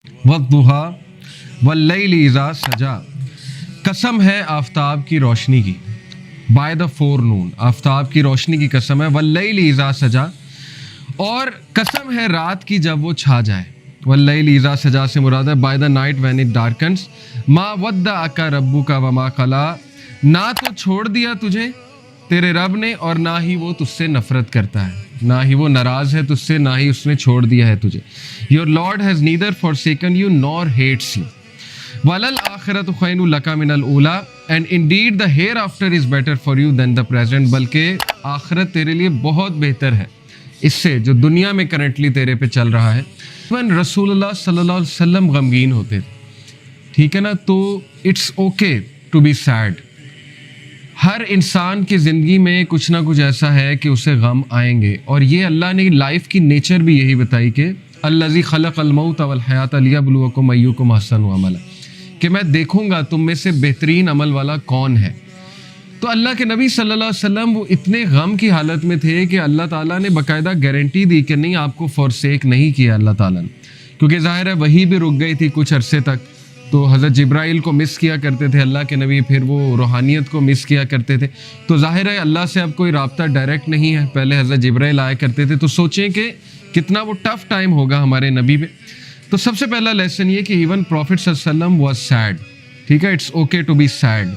वद्दुहा वल्लैलि इज़ा सजा, कसम है आफताब की रोशनी की, बाय द फोरनून, आफताब की रोशनी की कसम है, वल्लैलि इज़ा सजा, और कसम है रात की जब वो छा जाए। वल्लैलि इज़ा सजा से मुराद है by the night when it darkens. मा वद्दअका रब्बुका वमा कला, ना तो छोड़ दिया तुझे तेरे रब ने और ना ही वो तुझसे नफरत करता है, ना ही वो नाराज है तुझसे, ना ही उसने छोड़ दिया है तुझे। Your lord has neither forsaken you nor hates you. वलल आखिरतु खैरु लका मिनल ऊला, and indeed the hereafter is better for you than the present, बल्कि आखिरत तेरे लिए बहुत बेहतर है इससे जो दुनिया में करंटली तेरे पे चल रहा है। वन रसूलुल्लाह सल्लल्लाहु अलैहि वसल्लम गमगीन होते थे, ठीक है ना, तो it's okay to be sad. हर इंसान की ज़िंदगी में कुछ ना कुछ ऐसा है कि उसे गम आएंगे, और ये अल्लाह ने लाइफ की नेचर भी यही बताई कि अल्लज़ी खलक़ल मौत वल हयात लियब्लुवकुम अय्युकुम अहसनु अमला, कि मैं देखूंगा तुम में से बेहतरीन अमल वाला कौन है। तो अल्लाह के नबी सल्लल्लाहु अलैहि वसल्लम वो इतने गम की हालत में थे कि अल्लाह ताला ने बाकायदा गारंटी दी कि नहीं, आपको फॉरसेक नहीं किया अल्लाह ताला ने, क्योंकि ज़ाहिर है वही भी रुक गई थी कुछ अरसे तक। तो हज़रत जिब्राइल को मिस किया करते थे अल्लाह के नबी, फिर वो रूहानियत को मिस किया करते थे। तो ज़ाहिर है अल्लाह से अब कोई राब्ता डायरेक्ट नहीं है, पहले हज़रत जिब्राइल आया करते थे। तो सोचें कि कितना वो टफ टाइम होगा हमारे नबी पे। तो सबसे पहला लेसन ये कि इवन प्रॉफिट सल्लल्लाहु अलैहि वसल्लम वाज सैड, ठीक है, it's okay to be sad.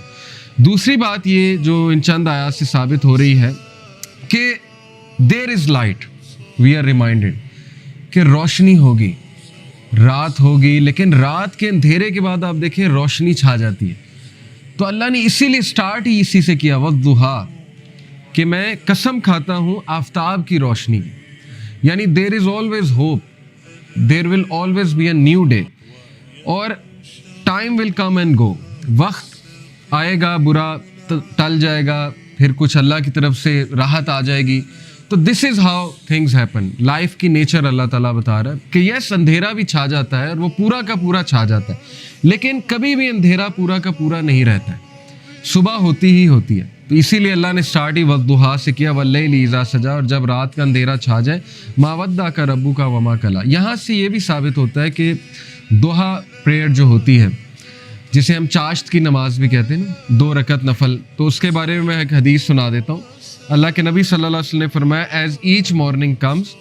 दूसरी बात ये जो इन चंद आयात से साबित हो रही है कि there is light, we are reminded कि रोशनी होगी, रात होगी, लेकिन रात के अंधेरे के बाद आप देखें रोशनी छा जाती है। तो अल्लाह ने इसीलिए स्टार्ट ही इसी से किया, वद्दुहा, कि मैं कसम खाता हूँ आफताब की रोशनी की, यानी there is always hope, there will always be a new day, और time will come and go, वक्त आएगा, बुरा टल जाएगा, फिर कुछ अल्लाह की तरफ से राहत आ जाएगी। तो this is how things happen, life की नेचर अल्लाह ताला बता रहा है कि यस अंधेरा भी छा जाता है और वो पूरा का पूरा छा जाता है, लेकिन कभी भी अंधेरा पूरा का पूरा नहीं रहता है, सुबह होती ही होती है। तो इसीलिए अल्लाह ने स्टार्ट ही वद्दुहा से किया, वल्लैलि इज़ा सजा, और जब रात का अंधेरा छा जाए, मा वद्दअका रब्बुका वमा कला। यहाँ से ये भी साबित होता है कि दुहा प्रेयर जो होती है, जिसे हम चाश्त की नमाज भी कहते हैं ना, 2 रकत नफल, तो उसके बारे में मैं एक हदीस सुना देता हूँ। अल्लाह के नबी सल्लल्लाहु अलैहि वसल्लम ने फरमाया, as each morning comes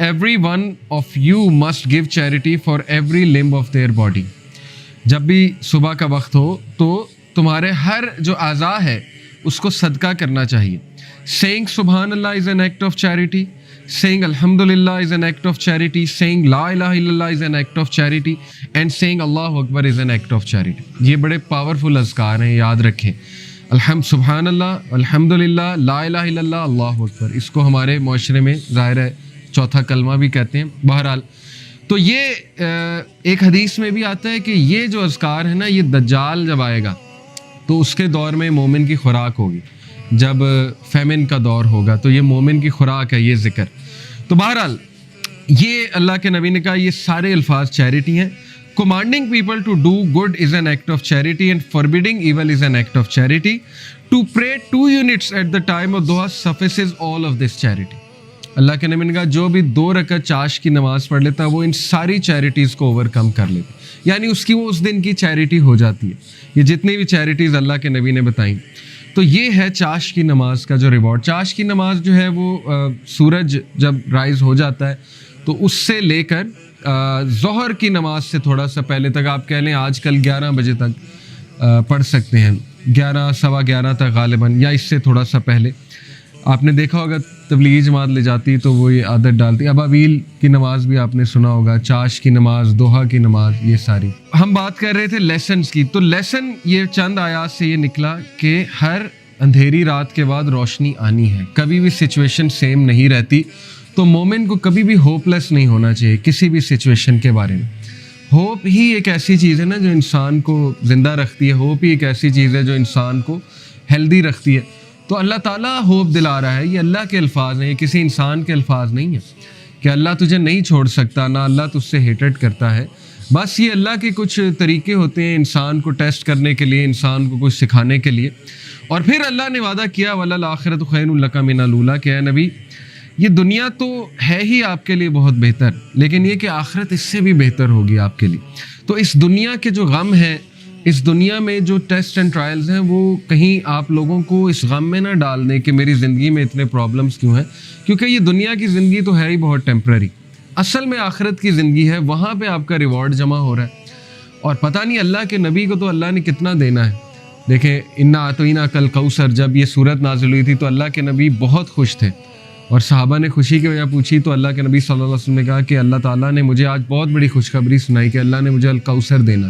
every one of you must give charity for every limb of their body. जब भी सुबह का वक्त हो तो तुम्हारे हर जो आज़ा है उसको सदका करना चाहिए। सेइंग सुबहान अल्लाह is an act of charity, saying alhamdulillah is an act of charity, saying la ilaha illallah is an act of charity, and saying Allahu Akbar is an act of charity। ये बड़े powerful अज़कार हैं, याद रखें। सुबहान अल्लाह, अल्हम्दुलिल्लाह, ला इलाहा इल्लल्लाह, अल्लाहु अकबर, इसको हमारे माशरे में ज़ाहिर है चौथा कलमा भी कहते हैं। बहरहाल तो ये एक हदीस में भी आता है कि ये जो अज़कार है ना, ये दज्जाल जब आएगा तो उसके दौर में मोमिन की खुराक होगी, जब फेमिन का दौर होगा तो ये मोमिन की खुराक है ये ज़िक्र। तो बहरहाल ये अल्लाह के नबी ने कहा ये सारे अल्फाज चैरिटी हैं। commanding people to do good is an act of charity and forbidding evil is an act of charity. To pray 2 units at the time of duha suffices all of this charity। अल्लाह के नबी ने कहा जो भी 2 रकत चाश की नमाज पढ़ लेता है वो इन सारी चैरिटीज़ को ओवरकम कर लेता है, यानी उसकी वो उस दिन की चैरिटी हो जाती है। ये जितनी भी चैरिटीज़ अल्लाह के नबी ने बताई, तो ये है चाश की नमाज का जो रिवॉर्ड। चाश की नमाज जो है वो सूरज जब राइज हो जाता है तो उससे लेकर ज़ोहर की नमाज से थोड़ा सा पहले तक, आप कह लें आजकल 11 बजे तक पढ़ सकते हैं, 11 सवा 11 तक गालिबन, या इससे थोड़ा सा पहले। आपने देखा होगा तबलीगी जमात ले जाती तो वो ये आदत डालती। अबावील की नमाज भी आपने सुना होगा, चाश की नमाज, दोहा की नमाज, ये सारी। हम बात कर रहे थे लेसन्स की, तो लेसन ये चंद आयात से ये निकला कि हर अंधेरी रात के बाद रोशनी आनी है, कभी भी सिचुएशन सेम नहीं रहती। तो मोमिन को कभी भी होपलेस नहीं होना चाहिए किसी भी सिचुएशन के बारे में। होप ही एक ऐसी चीज़ है ना जो इंसान को ज़िंदा रखती है, होप ही एक ऐसी चीज़ है जो इंसान को हेल्दी रखती है। तो अल्लाह ताला होप दिला रहा है, ये अल्लाह के अल्फाज हैं, ये किसी इंसान के अल्फाज नहीं है कि अल्लाह तुझे नहीं छोड़ सकता, ना अल्लाह तुझसे हेटेड करता है। बस ये अल्लाह के कुछ तरीके होते हैं इंसान को टेस्ट करने के लिए, इंसान को कुछ सिखाने के लिए। और फिर अल्लाह ने वादा किया वलल आखिरतु खैरुल लका मिनल ऊला, कि ऐ नबी یہ دنیا تو ہے ہی آپ کے لیے بہت بہتر، لیکن یہ کہ آخرت اس سے بھی بہتر ہوگی آپ کے لیے. تو اس دنیا کے جو غم ہیں، اس دنیا میں جو ٹیسٹ اینڈ ٹرائلز ہیں، وہ کہیں آپ لوگوں کو اس غم میں نہ ڈال دیں کہ میری زندگی میں اتنے پرابلمس کیوں ہیں، کیونکہ یہ دنیا کی زندگی تو ہے ہی بہت ٹیمپرری. اصل میں آخرت کی زندگی ہے، وہاں پہ آپ کا ریوارڈ جمع ہو رہا ہے. اور پتہ نہیں اللہ کے نبی کو تو اللہ نے کتنا دینا ہے. دیکھیں انا اعطیناک کل کوثر، جب یہ صورت نازل ہوئی تھی تو اللہ کے نبی بہت خوش تھے، اور صحابہ نے خوشی کی وجہ پوچھی تو اللہ کے نبی صلی اللہ علیہ وسلم نے کہا کہ اللہ تعالیٰ نے مجھے آج بہت بڑی خوشخبری سنائی کہ اللہ نے مجھے الکوثر دینا،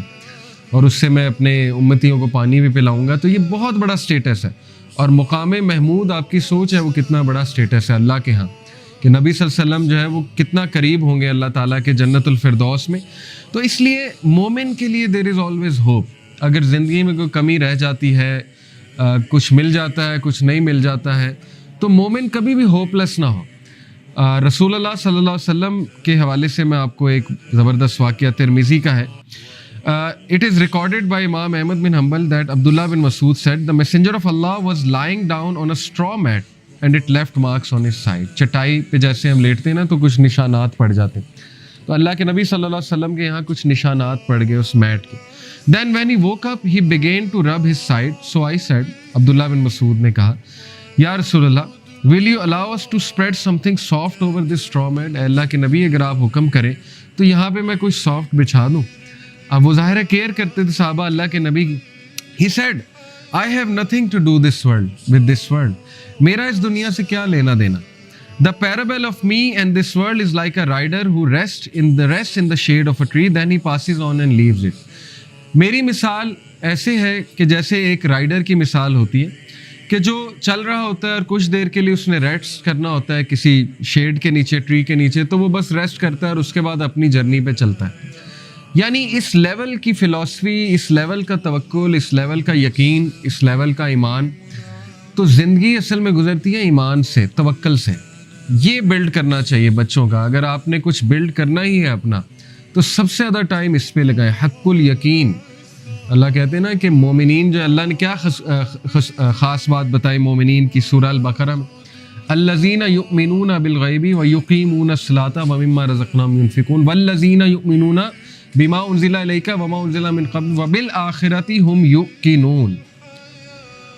اور اس سے میں اپنے امتیوں کو پانی بھی پلاؤں گا. تو یہ بہت بڑا سٹیٹس ہے، اور مقام محمود آپ کی سوچ ہے وہ کتنا بڑا سٹیٹس ہے اللہ کے ہاں، کہ نبی صلی اللہ علیہ وسلم جو ہے وہ کتنا قریب ہوں گے اللہ تعالیٰ کے جنت الفردوس میں. تو اس لیے مومن کے لیے دیر از آلویز ہوپ. اگر زندگی میں کوئی کمی رہ جاتی ہے، کچھ مل جاتا ہے، کچھ نہیں مل جاتا ہے، تو مومن کبھی بھی ہوپ لیس نہ ہو. رسول اللہ صلی اللہ علیہ وسلم کے حوالے سے میں آپ کو ایک زبردست واقعہ ترمذی کا ہے. It is recorded by Imam Ahmad bin Hanbal that Abdullah bin Mas'ud said the messenger of Allah was lying down on a straw mat and it left marks on his side. چٹائی پہ جیسے ہم لیٹتے ہیں نا تو کچھ نشانات پڑ جاتے ہیں، تو اللہ کے نبی صلی اللہ علیہ وسلم کے یہاں کچھ نشانات پڑ گئے اس میٹ کے. Then when he woke up he began to rub his side. So I said, عبداللہ بن مسعود نے کہا یا رسول اللہ will you allow us to spread something soft over this straw mat؟ اے اللہ کے نبی اگر آپ حکم کریں تو یہاں پہ میں کچھ سافٹ بچھا دوں. اب وہ ظاہر کیئر کرتے تھے صحابہ اللہ کے نبی کی. He said, I have nothing to do with this world. میرا اس دنیا سے کیا لینا دینا. The parable of me and this world is like a rider who rests in the shade of a tree, then he passes on and leaves it. میری مثال ایسے ہے کہ جیسے ایک رائڈر کی مثال ہوتی ہے کہ جو چل رہا ہوتا ہے اور کچھ دیر کے لیے اس نے ریسٹ کرنا ہوتا ہے کسی شیڈ کے نیچے، ٹری کے نیچے، تو وہ بس ریسٹ کرتا ہے اور اس کے بعد اپنی جرنی پہ چلتا ہے. یعنی اس لیول کی فلسفی، اس لیول کا توکل، اس لیول کا یقین، اس لیول کا ایمان. تو زندگی اصل میں گزرتی ہے ایمان سے، توکل سے. یہ بلڈ کرنا چاہیے بچوں کا. اگر آپ نے کچھ بلڈ کرنا ہی ہے اپنا تو سب سے زیادہ ٹائم اس پہ لگائیں. حق الیقین. اللہ کہتے ہیں نا کہ مومنین جو اللہ نے کیا خاص بات بتائی مومنین کی سورہ البقرہ میں، الذین یؤمنون بالغیب ویقیمون الصلاۃ ومما رزقناہم ینفقون والذین یؤمنون بما انزل الیک وما انزل من قبل وبالآخرۃ هم یوقنون.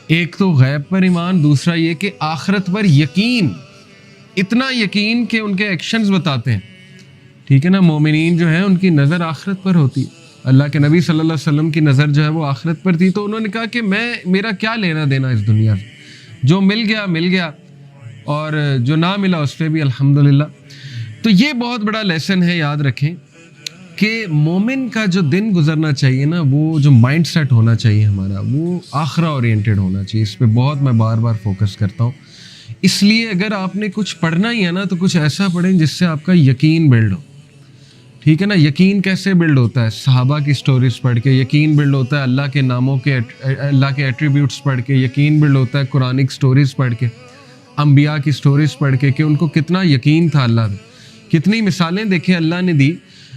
ایک تو غیب پر ایمان، دوسرا یہ کہ آخرت پر یقین. اتنا یقین کہ ان کے ایکشنز بتاتے ہیں. ٹھیک ہے نا، مومنین جو ہیں ان کی نظر آخرت پر ہوتی ہے. اللہ کے نبی صلی اللہ علیہ وسلم کی نظر جو ہے وہ آخرت پر تھی. تو انہوں نے کہا کہ میرا کیا لینا دینا اس دنیا سے، جو مل گیا، اور جو نہ ملا اس پہ بھی الحمدللہ. تو یہ بہت بڑا لیسن ہے، یاد رکھیں کہ مومن کا جو دن گزرنا چاہیے نا، وہ جو مائنڈ سیٹ ہونا چاہیے ہمارا، وہ آخرہ اورینٹڈ ہونا چاہیے. اس پہ بہت میں بار بار فوکس کرتا ہوں. اس لیے اگر آپ نے کچھ پڑھنا ہی ہے نا تو کچھ ایسا پڑھیں جس سے آپ کا یقین بلڈ ہو. ٹھیک ہے نا. یقین کیسے بلڈ ہوتا ہے؟ صحابہ کی سٹوریز پڑھ کے یقین بلڈ ہوتا ہے. اللہ کے ناموں کے، اللہ کے ایٹریبیوٹس پڑھ کے یقین بلڈ ہوتا ہے. قرآنک سٹوریز پڑھ کے، انبیاء کی سٹوریز پڑھ کے کہ ان کو کتنا یقین تھا اللہ میں. کتنی مثالیں دیکھیں اللہ نے دی